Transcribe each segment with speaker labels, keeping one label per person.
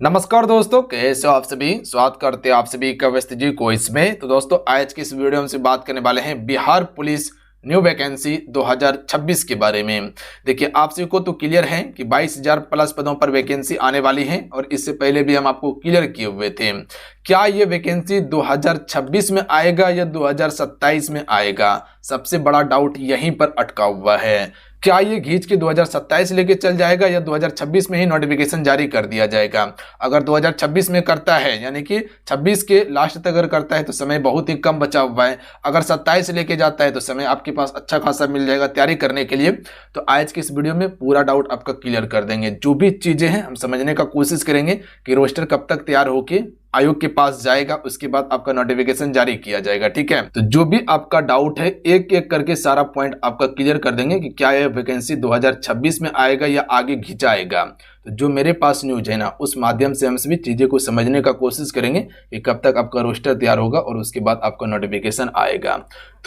Speaker 1: नमस्कार दोस्तों, कैसे हो आप सभी। स्वागत करते हैं आप सभी का व्यस्त जी को इसमें। तो दोस्तों आज की इस वीडियो में हम से बात करने वाले हैं बिहार पुलिस न्यू वैकेंसी 2026 के बारे में। देखिए आप सभी को तो क्लियर है कि 22,000 प्लस पदों पर वैकेंसी आने वाली है और इससे पहले भी हम आपको क्लियर किए हुए थे। क्या ये वैकेंसी 2026 में आएगा या 2027 में आएगा, सबसे बड़ा डाउट यहीं पर अटका हुआ है। क्या ये खींच के 2027 लेके चल जाएगा या 2026 में ही नोटिफिकेशन जारी कर दिया जाएगा। अगर 2026 में करता है यानी कि 26 के लास्ट तक अगर करता है तो समय बहुत ही कम बचा हुआ है। अगर 27 लेके जाता है तो समय आपके पास अच्छा खासा मिल जाएगा तैयारी करने के लिए। तो आज की इस वीडियो में पूरा डाउट आपका क्लियर कर देंगे। जो भी चीजें हैं हम समझने का कोशिश करेंगे कि रोस्टर कब तक तैयार होके आयोग के पास जाएगा, उसके बाद आपका नोटिफिकेशन जारी किया जाएगा। ठीक है, तो जो भी आपका डाउट है एक एक करके सारा पॉइंट आपका क्लियर कर देंगे कि क्या यह वैकेंसी 2026 में आएगा या आगे खिंचाएगा। तो जो मेरे पास न्यूज है ना, उस माध्यम से हम सभी चीजें को समझने का कोशिश करेंगे कि कब तक आपका रोस्टर तैयार होगा और उसके बाद आपका नोटिफिकेशन आएगा।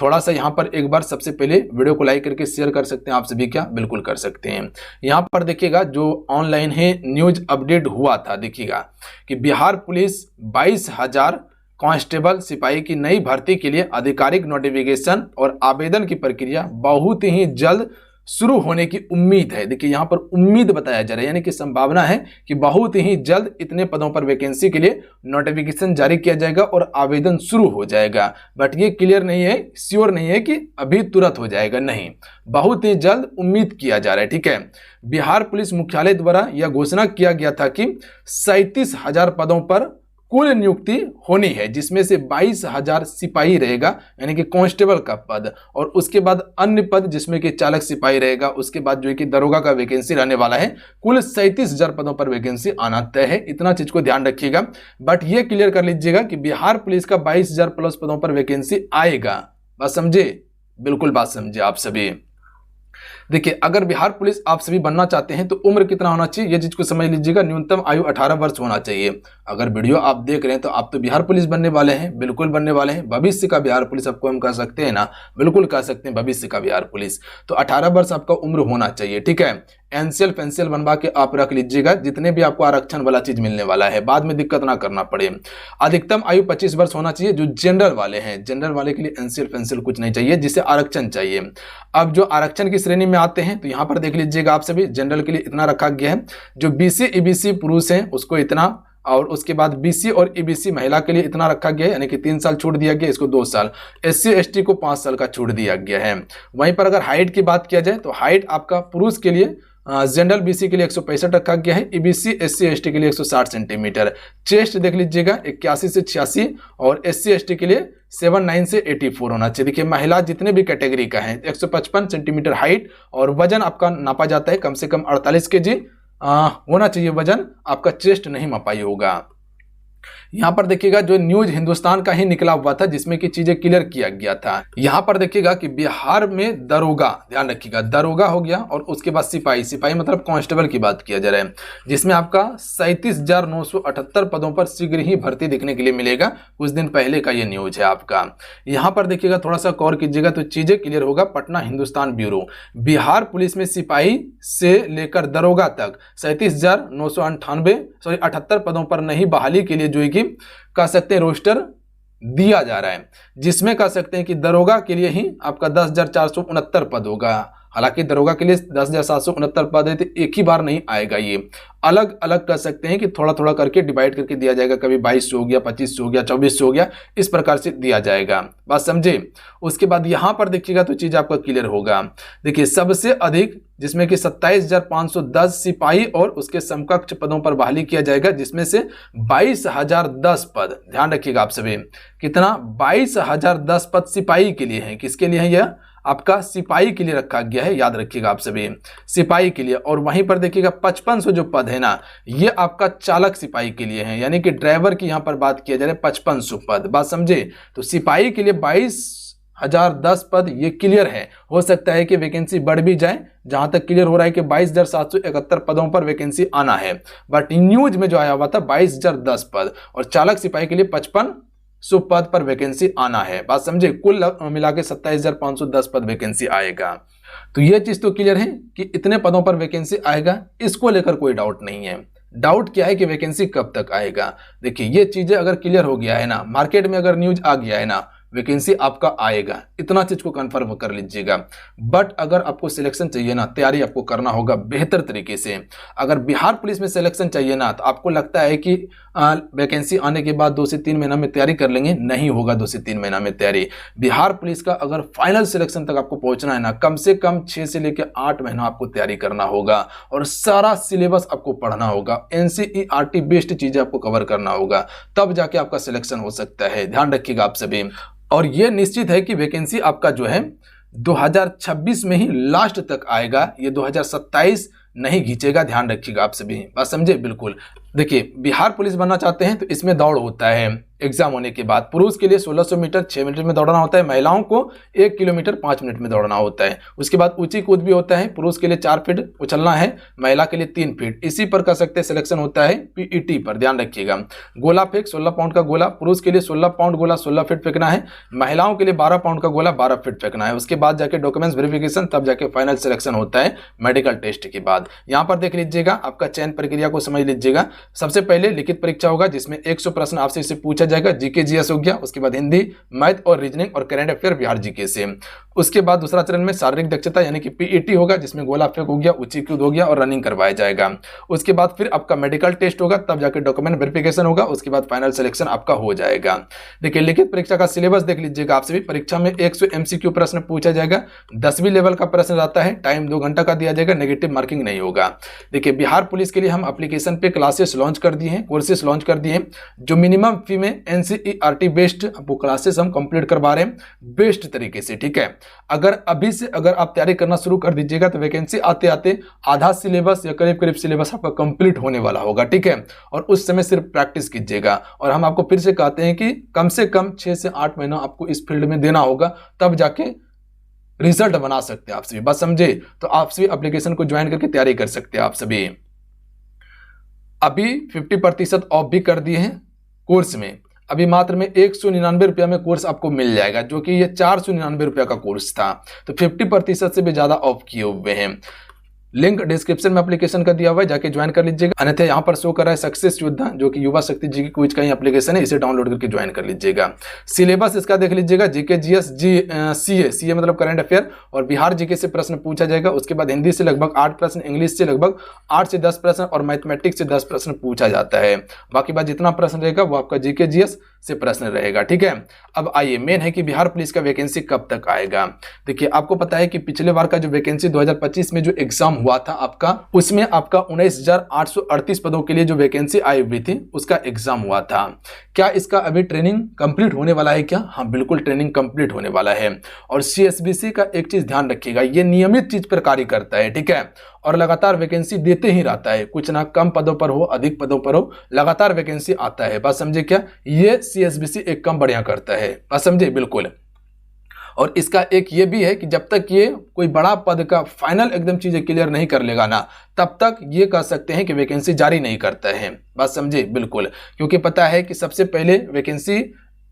Speaker 1: थोड़ा सा यहाँ पर एक बार सबसे पहले वीडियो को लाइक करके शेयर कर सकते हैं आप सभी, क्या बिल्कुल कर सकते हैं। यहाँ पर देखिएगा जो ऑनलाइन है न्यूज अपडेट हुआ था, देखिएगा कि बिहार पुलिस 22,000 कांस्टेबल सिपाही की नई भर्ती के लिए आधिकारिक नोटिफिकेशन और आवेदन की प्रक्रिया बहुत ही जल्द शुरू होने की उम्मीद है। देखिए यहाँ पर उम्मीद बताया जा रहा है, यानी कि संभावना है कि बहुत ही जल्द इतने पदों पर वैकेंसी के लिए नोटिफिकेशन जारी किया जाएगा और आवेदन शुरू हो जाएगा। बट ये क्लियर नहीं है, श्योर नहीं है कि अभी तुरंत हो जाएगा, नहीं, बहुत ही जल्द उम्मीद किया जा रहा है। ठीक है, बिहार पुलिस मुख्यालय द्वारा यह घोषणा किया गया था कि 37,000 पदों पर कुल नियुक्ति होनी है, जिसमें से 22,000 सिपाही रहेगा यानी कि कांस्टेबल का पद, और उसके बाद अन्य पद जिसमें कि चालक सिपाही रहेगा। उसके बाद जो है कि दरोगा का वैकेंसी रहने वाला है। कुल 37,000 पदों पर वैकेंसी आना तय है, इतना चीज को ध्यान रखिएगा। बट ये क्लियर कर लीजिएगा कि बिहार पुलिस का 22,000 प्लस पदों पर वैकेंसी आएगा। बात समझे, बिल्कुल बात समझे आप सभी। देखिए अगर बिहार पुलिस आप सभी बनना चाहते हैं तो उम्र कितना होना चाहिए, ये चीज को समझ लीजिएगा। न्यूनतम आयु 18 वर्ष होना चाहिए। अगर वीडियो आप देख रहे हैं तो आप तो बिहार पुलिस बनने वाले हैं, बिल्कुल बनने वाले हैं। भविष्य का बिहार पुलिस आपको हम कह सकते हैं ना, बिल्कुल कह सकते हैं भविष्य का बिहार पुलिस। तो 18 वर्ष आपका उम्र होना चाहिए। ठीक है, एनसीएल पेंसिल बनवा के आप रख लीजिएगा, जितने भी आपको आरक्षण वाला चीज मिलने वाला है, बाद में दिक्कत ना करना पड़े। अधिकतम आयु 25 वर्ष होना चाहिए। जो जनरल वाले हैं, जनरल वाले के लिए एनसीएल पेंसिल कुछ नहीं चाहिए, जिसे आरक्षण चाहिए। अब जो आरक्षण की श्रेणी में आते हैं तो यहाँ पर देख लीजिएगा आप सभी, जनरल के लिए इतना रखा गया है। जो बीसी ईबीसी पुरुष हैं उसको इतना, और उसके बाद बीसी और ईबीसी महिला के लिए इतना रखा गया है, यानी कि 3 साल छूट दिया गया, इसको 2 साल। एससी एसटी को 5 साल का छूट दिया गया है। वहीं पर अगर हाइट की बात किया जाए तो हाइट आपका पुरुष के लिए जनरल बीसी के लिए 165 रखा गया है, ईबीसी एससी एसटी के लिए 160 सेंटीमीटर। चेस्ट देख लीजिएगा 81 से 86, और एससी एसटी के लिए 79 से 84 होना चाहिए। देखिए महिला जितने भी कैटेगरी का है 155 सेंटीमीटर हाइट, और वजन आपका नापा जाता है कम से कम 48 केजी होना चाहिए वजन आपका, चेस्ट नहीं मापाई होगा। यहाँ पर देखिएगा जो न्यूज हिंदुस्तान का ही निकला हुआ था, जिसमें की चीजें क्लियर किया गया था। यहाँ पर देखिएगा कि बिहार में दरोगा, ध्यान रखिएगा, दरोगा हो गया, और उसके बाद सिपाही, सिपाही मतलब कांस्टेबल की बात किया जा रहा है, जिसमें आपका 37,978 पदों पर शीघ्र ही भर्ती देखने के लिए मिलेगा। कुछ दिन पहले का ये न्यूज है आपका। यहाँ पर देखिएगा थोड़ा सा गौर कीजिएगा तो चीजें क्लियर होगा। पटना हिंदुस्तान ब्यूरो, बिहार पुलिस में सिपाही से लेकर दरोगा तक 37,998 पदों पर नई बहाली के लिए जो है कि कह सकते हैं रोस्टर दिया जा रहा है, जिसमें कह सकते हैं कि दरोगा के लिए ही आपका 10,469 पद होगा। हालांकि दरोगा के लिए 10,769 पद है तो एक ही बार नहीं आएगा, ये अलग अलग कर सकते हैं कि थोड़ा थोड़ा करके डिवाइड करके दिया जाएगा। कभी 2200 हो गया, 2500 हो गया, 2400 हो गया, इस प्रकार से दिया जाएगा। बात समझे। उसके बाद यहां पर देखिएगा तो चीज आपका क्लियर होगा। देखिए सबसे अधिक जिसमें कि 27,510 सिपाही और उसके समकक्ष पदों पर बहाली किया जाएगा, जिसमें से 22,010 पद, ध्यान रखिएगा आप सभी, कितना 22,010 पद सिपाही के लिए है। किसके लिए है यह, आपका सिपाही के लिए रखा गया है, याद रखिएगा आप सभी, सिपाही के लिए। और वहीं पर देखिएगा 5500 जो पद है ना, ये आपका चालक सिपाही के लिए है, यानी कि ड्राइवर की यहां पर बात किया जा रहा है, 5500 पद। बात समझे। तो सिपाही के लिए 22,010 पद ये क्लियर है। हो सकता है कि वैकेंसी बढ़ भी जाए, जहां तक क्लियर हो रहा है कि 22,771 पदों पर वैकेंसी आना है। बट न्यूज में जो आया हुआ था 22,010 पद, और चालक सिपाही के लिए 5500 पद पर वैकेंसी आना है। बात समझे। कुल मिला के 27,510 पद वैकेंसी आएगा। तो यह चीज तो क्लियर है कि इतने पदों पर वैकेंसी आएगा, इसको लेकर कोई डाउट नहीं है। डाउट क्या है कि वैकेंसी कब तक आएगा। देखिए ये चीजें अगर क्लियर हो गया है ना, मार्केट में अगर न्यूज आ गया है ना, वैकेंसी आपका आएगा, इतना चीज को कंफर्म कर लीजिएगा। बट अगर आपको सिलेक्शन चाहिए ना, तैयारी आपको करना होगा बेहतर तरीके से। अगर बिहार पुलिस में सिलेक्शन चाहिए ना, तो आपको लगता है कि वैकेंसी आने के बाद 2 से 3 महीना में तैयारी कर लेंगे, नहीं होगा 2 से 3 महीना में तैयारी। बिहार पुलिस का अगर फाइनल सिलेक्शन तक आपको पहुंचना है ना, कम से कम 6 से लेकर 8 महीना आपको तैयारी करना होगा और सारा सिलेबस आपको पढ़ना होगा, एनसीईआरटी बेस्ड चीजें आपको कवर करना होगा, तब जाके आपका सिलेक्शन हो सकता है। ध्यान रखिएगा आप सभी। और यह निश्चित है कि वैकेंसी आपका जो है 2026 में ही लास्ट तक आएगा, ये 2027 नहीं खींचेगा। ध्यान रखिएगा आप सभी, बात समझे बिल्कुल। देखिए बिहार पुलिस बनना चाहते हैं तो इसमें दौड़ होता है एग्जाम होने के बाद। पुरुष के लिए 1600 मीटर 6 मिनट में दौड़ना होता है, महिलाओं को 1 किलोमीटर 5 मिनट में दौड़ना होता है। उसके बाद ऊंची कूद भी होता है, पुरुष के लिए 4 फीट उछलना है, महिला के लिए 3 फीट। इसी पर कर सकते हैं सिलेक्शन होता है पीईटी पर। ध्यान रखिएगा। गोला फेंक 16 पाउंड का गोला, पुरुष के लिए 16 पाउंड गोला 16 फीट फेंकना है, महिलाओं के लिए 12 पाउंड का गोला 12 फीट फेंकना है। उसके बाद जाके डॉक्यूमेंट्स वेरिफिकेशन, तब जाके फाइनल सिलेक्शन होता है मेडिकल टेस्ट के बाद। यहाँ पर देख लीजिएगा, आपका चयन प्रक्रिया को समझ लीजिएगा। सबसे पहले लिखित परीक्षा होगा जिसमें 100 प्रश्न आपसे इससे पूछा जाएगा, जीके जीएस हो गया। उसके बाद हिंदी, मैथ और रीजनिंग और करंट अफेयर बिहार जीके से। उसके बाद दूसरा चरण में शारीरिक दक्षता यानी कि पीईटी होगा, जिसमें गोला फेंक हो गया, ऊंची कूद हो गया और रनिंग करवाया जाएगा। उसके बाद फिर आपका मेडिकल टेस्ट होगा, तब जाके डॉक्यूमेंट वेरिफिकेशन होगा। उसके बाद फाइनल सिलेक्शन आपका हो जाएगा। देखिए लिखित परीक्षा का सिलेबस देख लीजिएगा आप सभी। परीक्षा में 100 एमसीक्यू प्रश्न पूछा जाएगा, 10वीं लेवल का प्रश्न रहता है, टाइम 2 घंटा का दिया जाएगा, नेगेटिव मार्किंग नहीं होगा। देखिए बिहार पुलिस के लिए हम एप्लीकेशन पे क्लासेस लॉन्च कर दिए हैं, कोर्सेस लॉन्च कर दिए हैं, जो मिनिमम फी में एनसीईआरटी बेस्ड आपको क्लासेस हम कंप्लीट करवा रहे हैं बेस्ट तरीके से। ठीक है, अगर अभी से अगर आप तैयारी करना शुरू कर दीजिएगा तो वैकेंसी आते आते आधा सिलेबस या करीब करीब सिलेबस आपका कंप्लीट होने वाला होगा। ठीक है, और उस समय सिर्फ प्रैक्टिस कीजिएगा। और हम आपको फिर से कहते हैं कि कम से कम 6 से 8 महीना आपको इस फील्ड में देना होगा, तब जाके रिजल्ट बना सकते हैं आप सभी। बस समझे, तो आप सभी एप्लीकेशन को ज्वाइन करके तैयारी कर सकते हैं आप सभी। अभी 50% ऑफ भी कर दिए हैं कोर्स में। अभी मात्र में 199 रुपया में कोर्स आपको मिल जाएगा, जो कि ये 499 रुपया का कोर्स था। तो 50% से भी ज्यादा ऑफ किए हुए हैं। लिंक डिस्क्रिप्शन में एप्लीकेशन का दिया हुआ है, जाके ज्वाइन कर लीजिएगा। अन्यथा यहाँ पर शो कर रहा है सक्सेस योद्धा, जो कि युवा शक्ति जी की क्विज का ही एप्लीकेशन है, इसे डाउनलोड करके ज्वाइन कर लीजिएगा। सिलेबस इसका देख लीजिएगा, जीके जीएस सीए मतलब करंट अफेयर और बिहार जीके से प्रश्न पूछा जाएगा। उसके बाद हिंदी से लगभग 8 प्रश्न, इंग्लिश से लगभग 8 से 10 प्रश्न और मैथमेटिक्स से 10 प्रश्न पूछा जाता है। बाकी बात जितना प्रश्न रहेगा वो आपका जीके जीएस से प्रश्न रहेगा। ठीक है, अब आइए मेन है कि बिहार पुलिस का वैकेंसी कब तक आएगा। देखिए आपको पता है कि पिछले बार का जो वैकेंसी 2025 में जो एग्जाम हुआ था आपका, उसमें आपका 19,838 पदों के लिए जो वैकेंसी आई हुई थी उसका एग्जाम हुआ था। क्या इसका अभी ट्रेनिंग कंप्लीट होने वाला है क्या? हाँ बिल्कुल ट्रेनिंग कंप्लीट होने वाला है। और सीएसबीसी का एक चीज ध्यान रखिएगा, ये नियमित चीज पर कार्य करता है। ठीक है, और लगातार वैकेंसी देते ही रहता है, कुछ ना कम पदों पर हो अधिक पदों पर हो, लगातार वैकेंसी आता है। बात समझे क्या? ये सीएसबीसी एक कम बढ़िया करता है। बात समझे बिल्कुल। और इसका एक ये भी है कि जब तक ये कोई बड़ा पद का फाइनल एकदम चीजें क्लियर नहीं कर लेगा ना, तब तक ये कह सकते हैं कि वैकेंसी जारी नहीं करता है। बात समझे बिल्कुल, क्योंकि पता है कि सबसे पहले वैकेंसी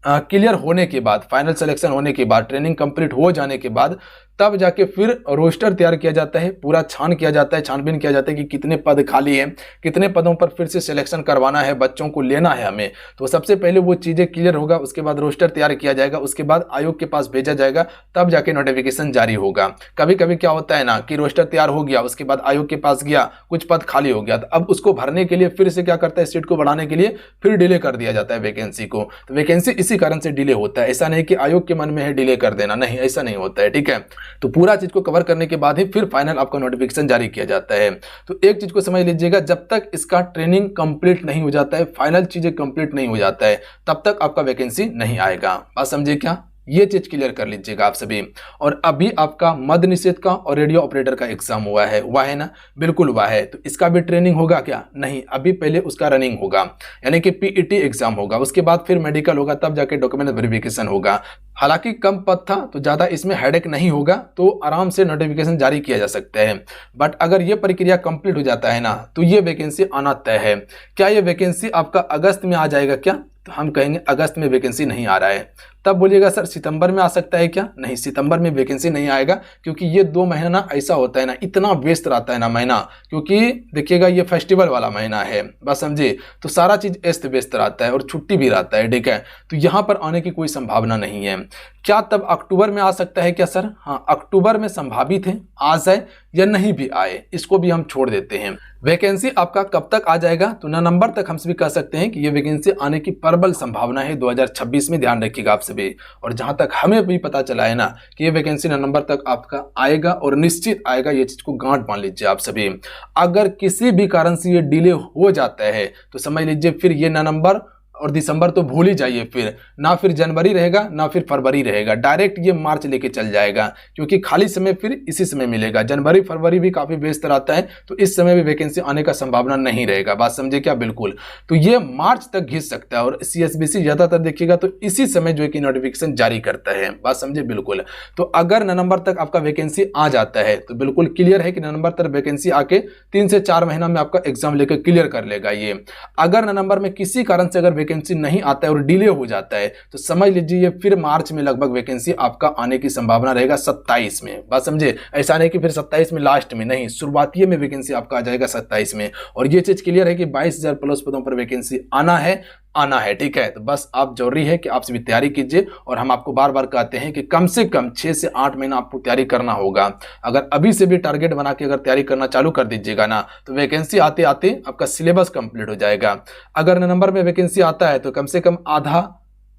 Speaker 1: क्लियर होने के बाद, फाइनल सिलेक्शन होने के बाद, ट्रेनिंग कंप्लीट हो जाने के बाद, तब जाके फिर रोस्टर तैयार किया जाता है, पूरा छान किया जाता है, छानबीन किया जाता है कि कितने पद खाली हैं, कितने पदों पर फिर से सिलेक्शन करवाना है, बच्चों को लेना है हमें। तो सबसे पहले वो चीज़ें क्लियर होगा, उसके बाद रोस्टर तैयार किया जाएगा, उसके बाद आयोग के पास भेजा जाएगा, तब जाके नोटिफिकेशन जारी होगा। कभी कभी क्या होता है ना कि रोस्टर तैयार हो गया, उसके बाद आयोग के पास गया, कुछ पद खाली हो गया, तो अब उसको भरने के लिए फिर से क्या करता है, सीट को बढ़ाने के लिए फिर डिले कर दिया जाता है वैकेंसी को। तो वैकेंसी इसी कारण से डिले होता है। ऐसा नहीं कि आयोग के मन में है डिले कर देना, नहीं ऐसा नहीं होता है। ठीक है, तो पूरा चीज को कवर करने के बाद ही फिर फाइनल आपका नोटिफिकेशन जारी किया जाता है। तो एक चीज को समझ लीजिएगा, जब तक इसका ट्रेनिंग कंप्लीट नहीं हो जाता है, फाइनल चीजें कंप्लीट नहीं हो जाता है, तब तक आपका वैकेंसी नहीं आएगा। बात समझिए क्या? ये चीज क्लियर कर लीजिएगा आप सभी। और अभी आपका मद्य निषेध का और रेडियो ऑपरेटर का एग्जाम हुआ है ना? बिल्कुल हुआ है। तो इसका भी ट्रेनिंग होगा क्या? नहीं, अभी पहले उसका रनिंग होगा, यानी कि पीईटी एग्जाम होगा, उसके बाद फिर मेडिकल होगा, तब जाके डॉक्यूमेंट वेरिफिकेशन होगा। हालांकि कम पद था तो ज्यादा इसमें हेडेक नहीं होगा, तो आराम से नोटिफिकेशन जारी किया जा सकता है। बट अगर ये प्रक्रिया कंप्लीट हो जाता है ना, तो ये वैकेंसी आना तय है। क्या ये वैकेंसी आपका अगस्त में आ जाएगा क्या? तो हम कहेंगे अगस्त में वैकेंसी नहीं आ रहा है। तब बोलिएगा सर सितंबर में आ सकता है क्या? नहीं, सितंबर में वैकेंसी नहीं आएगा, क्योंकि ये 2 महीना ना ऐसा होता है ना, इतना व्यस्त रहता है ना महीना, क्योंकि देखिएगा ये फेस्टिवल वाला महीना है, बस समझे, तो सारा चीज अस्त व्यस्त रहता है और छुट्टी भी रहता है, ठीक है। तो यहाँ पर आने की कोई संभावना नहीं है। क्या तब अक्टूबर में आ सकता है क्या सर? हाँ, अक्टूबर में संभावित है, आ जाए या नहीं भी आए, इसको भी हम छोड़ देते हैं। वैकेंसी आपका कब तक आ जाएगा? तो नवंबर तक हम सभी कह सकते हैं कि ये वैकेंसी आने की प्रबल संभावना है 2026 में, ध्यान रखिएगा आप सभी। और जहां तक हमें भी पता चला है ना कि ये वैकेंसी नवंबर तक आपका आएगा और निश्चित आएगा, ये चीज को गांठ बांध लीजिए आप सभी। अगर किसी भी कारण से ये डिले हो जाता है तो समझ लीजिए फिर ये नवंबर और दिसंबर तो भूल ही जाइए, फिर ना फिर जनवरी रहेगा ना फिर फरवरी रहेगा, डायरेक्ट ये मार्च लेके चल जाएगा, क्योंकि खाली समय फिर इसी समय मिलेगा। जनवरी फरवरी भी काफी व्यस्त रहता है, तो इस समय भी वैकेंसी आने का संभावना नहीं रहेगा, बात समझे क्या? बिल्कुल। तो ये मार्च तक घिस सकता है और CSBC ज्यादातर देखिएगा तो इसी समय जो है कि नोटिफिकेशन जारी करता है, बात समझे? बिल्कुल। तो अगर नवंबर तक आपका वैकेंसी आ जाता है तो बिल्कुल क्लियर है कि नवंबर तक वैकेंसी आके 3 से 4 महीना में आपका एग्जाम लेकर क्लियर कर लेगा ये। अगर नवंबर में किसी कारण से अगर वैकेंसी नहीं आता है और डिले हो जाता है तो समझ लीजिए फिर मार्च में लगभग वैकेंसी आपका आने की संभावना रहेगा 27 में, बात समझे? ऐसा नहीं कि फिर 27 में लास्ट में, नहीं, शुरुआती में वैकेंसी आपका आ जाएगा 27 में। और ये चीज क्लियर है कि 22,000 प्लस पदों पर वैकेंसी आना है, ठीक है। तो बस आप जरूरी है कि आप सभी तैयारी कीजिए, और हम आपको बार बार कहते हैं कि कम से कम 6 से 8 महीना आपको तैयारी करना होगा। अगर अभी से भी टारगेट बना के अगर तैयारी करना चालू कर दीजिएगा ना तो वैकेंसी आते आते आपका सिलेबस कंप्लीट हो जाएगा। अगर नवंबर में वैकेंसी आता है तो कम से कम आधा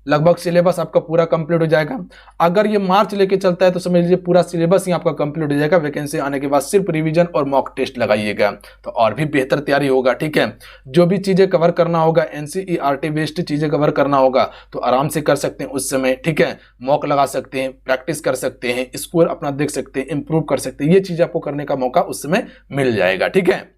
Speaker 1: लगभग सिलेबस आपका पूरा कंप्लीट हो जाएगा। अगर ये मार्च लेके चलता है तो समझ लीजिए पूरा सिलेबस ही आपका कंप्लीट हो जाएगा। वैकेंसी आने के बाद सिर्फ रिवीजन और मॉक टेस्ट लगाइएगा तो और भी बेहतर तैयारी होगा, ठीक है। जो भी चीजें कवर करना होगा, NCERT बेस्ड चीजें कवर करना होगा तो आराम से कर सकते हैं उस समय, ठीक है। मॉक लगा सकते हैं, प्रैक्टिस कर सकते हैं, स्कोर अपना देख सकते हैं, इंप्रूव कर सकते हैं, ये चीज आपको करने का मौका उस समय मिल जाएगा, ठीक है।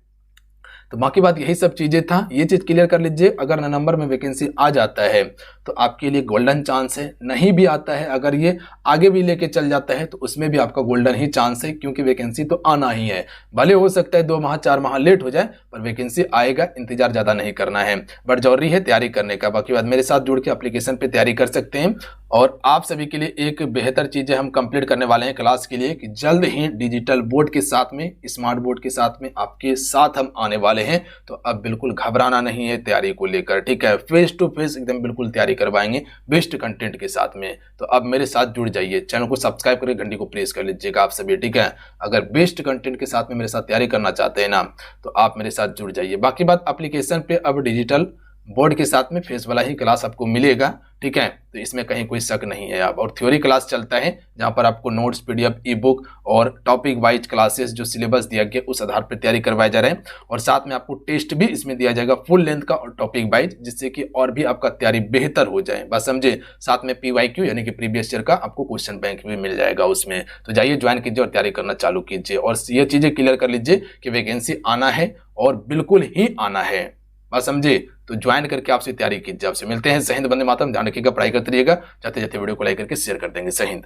Speaker 1: तो बाकी बात यही सब चीजें था, ये चीज क्लियर कर लीजिए। अगर नवंबर में वैकेंसी आ जाता है तो आपके लिए गोल्डन चांस है, नहीं भी आता है अगर ये आगे भी लेके चल जाता है तो उसमें भी आपका गोल्डन ही चांस है, क्योंकि वैकेंसी तो आना ही है। भले हो सकता है 2 माह 4 माह लेट हो जाए पर वैकेंसी आएगा, इंतजार ज्यादा नहीं करना है, बट जरूरी है तैयारी करने का। बाकी बात मेरे साथ जुड़ के एप्लीकेशन पे तैयारी कर सकते हैं। और आप सभी के लिए एक बेहतर चीजें हम कंप्लीट करने वाले हैं क्लास के लिए कि जल्द ही डिजिटल बोर्ड के साथ में, स्मार्ट बोर्ड के साथ में आपके साथ हम आने वाले हैं। तो अब बिल्कुल घबराना नहीं है तैयारी को लेकर, ठीक है। फेस टू फेस एकदम बिल्कुल तैयारी करवाएंगे बेस्ट कंटेंट के साथ में। तो अब मेरे साथ जुड़ जाइए, चैनल को सब्सक्राइब करके घंटी को प्रेस कर लीजिएगा आप सभी, ठीक है। अगर बेस्ट कंटेंट के साथ में मेरे साथ तैयारी करना चाहते हैं ना तो आप मेरे साथ जुड़ जाइए। बाकी बात एप्लीकेशन पे अब डिजिटल बोर्ड के साथ में फेस वाला ही क्लास आपको मिलेगा, ठीक है। तो इसमें कहीं कोई शक नहीं है। अब और थ्योरी क्लास चलता है जहां पर आपको नोट्स, PDF, ई बुक और टॉपिक वाइज क्लासेस जो सिलेबस दिया गया उस आधार पर तैयारी करवाए जा रहे हैं। और साथ में आपको टेस्ट भी इसमें दिया जाएगा फुल लेंथ का और टॉपिक वाइज, जिससे कि और भी आपका तैयारी बेहतर हो जाए, बस समझे। साथ में PYQ यानी कि प्रीवियस ईयर का आपको क्वेश्चन बैंक भी मिल जाएगा उसमें। तो जाइए ज्वाइन कीजिए और तैयारी करना चालू कीजिए और ये चीजें क्लियर कर लीजिए कि वैकेंसी आना है और बिल्कुल ही आना है, बस समझे। तो ज्वाइन करके आपसे तैयारी कीजिए। आपसे मिलते हैं। जय हिंद, वंदे मातरम। ध्यान रखिएगा, पढ़ाई करते रहिएगा। जाते जाते वीडियो को लाइक करके शेयर कर देंगे। जय हिंद।